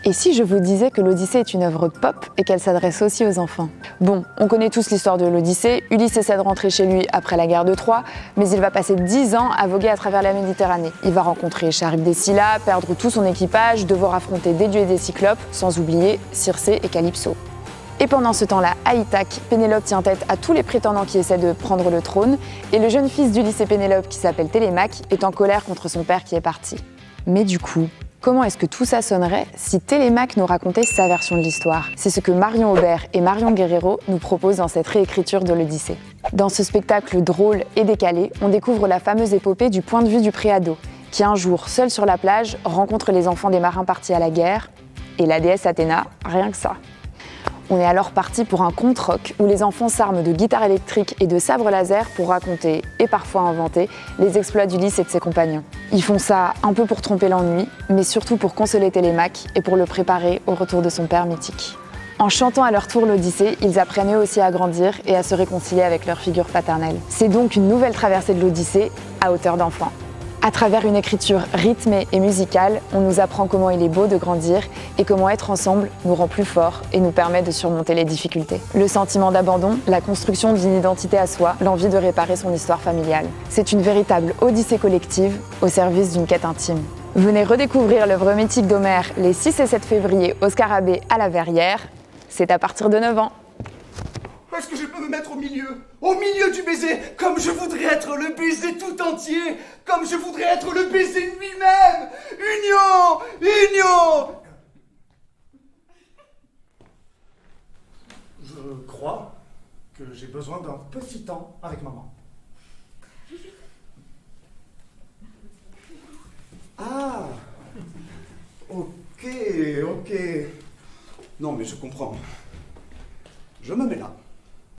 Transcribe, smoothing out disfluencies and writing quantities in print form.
Et si je vous disais que l'Odyssée est une œuvre pop et qu'elle s'adresse aussi aux enfants? Bon, on connaît tous l'histoire de l'Odyssée. Ulysse essaie de rentrer chez lui après la guerre de Troie, mais il va passer 10 ans à voguer à travers la Méditerranée. Il va rencontrer Charybde et Scylla, perdre tout son équipage, devoir affronter des dieux et des cyclopes, sans oublier Circé et Calypso. Et pendant ce temps-là, à Ithaque, Pénélope tient tête à tous les prétendants qui essaient de prendre le trône, et le jeune fils d'Ulysse et Pénélope, qui s'appelle Télémaque, est en colère contre son père qui est parti. Mais du coup, comment est-ce que tout ça sonnerait si Télémaque nous racontait sa version de l'histoire? C'est ce que Marion Aubert et Marion Guerrero nous proposent dans cette réécriture de l'Odyssée. Dans ce spectacle drôle et décalé, on découvre la fameuse épopée du point de vue du préado, qui un jour, seul sur la plage, rencontre les enfants des marins partis à la guerre, et la déesse Athéna, rien que ça. On est alors parti pour un conte-rock où les enfants s'arment de guitares électriques et de sabres laser pour raconter, et parfois inventer, les exploits d'Ulysse et de ses compagnons. Ils font ça un peu pour tromper l'ennui, mais surtout pour consoler Télémaque et pour le préparer au retour de son père mythique. En chantant à leur tour l'Odyssée, ils apprennent eux aussi à grandir et à se réconcilier avec leur figure paternelle. C'est donc une nouvelle traversée de l'Odyssée à hauteur d'enfant. À travers une écriture rythmée et musicale, on nous apprend comment il est beau de grandir et comment être ensemble nous rend plus forts et nous permet de surmonter les difficultés. Le sentiment d'abandon, la construction d'une identité à soi, l'envie de réparer son histoire familiale. C'est une véritable odyssée collective au service d'une quête intime. Venez redécouvrir l'œuvre mythique d'Homère les 6 et 7 février au Scarabée à la Verrière. C'est à partir de 9 ans. Est-ce que je peux me mettre au milieu du baiser, comme je voudrais être le baiser tout entier, comme je voudrais être le baiser lui-même? Union! Union! Je crois que j'ai besoin d'un petit temps avec maman. Ah! Ok. Non mais je comprends. Je me mets là.